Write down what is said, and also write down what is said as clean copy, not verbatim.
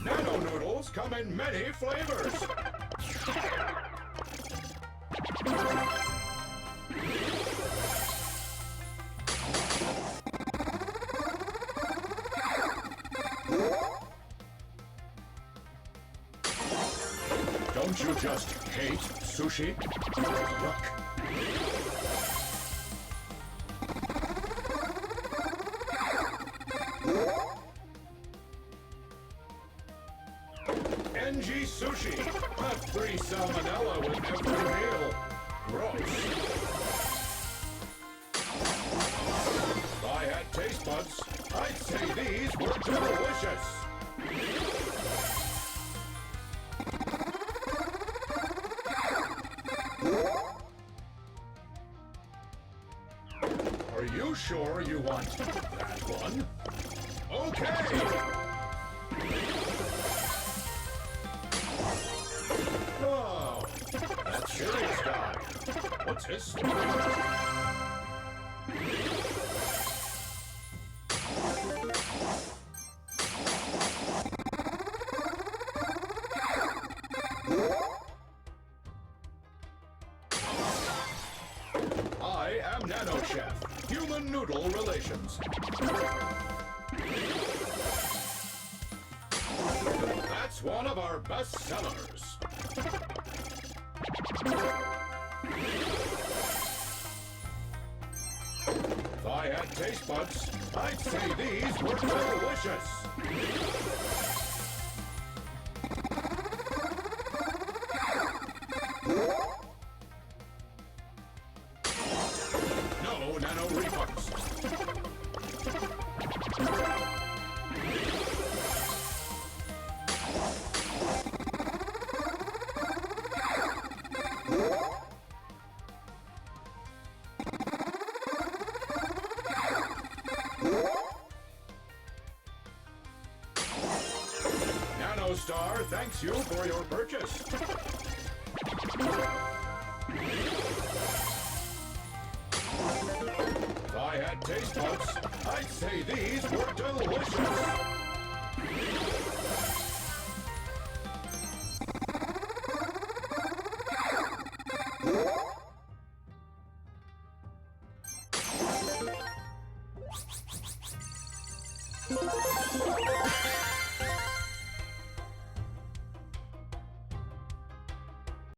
Nano noodles come in many flavors. Don't you just hate sushi? Yuck. NG sushi. Not free salmonella with every meal. Gross. If I had taste buds, I'd say these were delicious. Are you sure you want that one? Okay! Oh, that serious guy. What's his story? I am Nano Chef, Human Noodle Relations. That's one of our best sellers. If I had taste buds, I'd say these were delicious. No nano refunds. Nanostar thanks you for your purchase. If I had taste buds, I'd say these were delicious.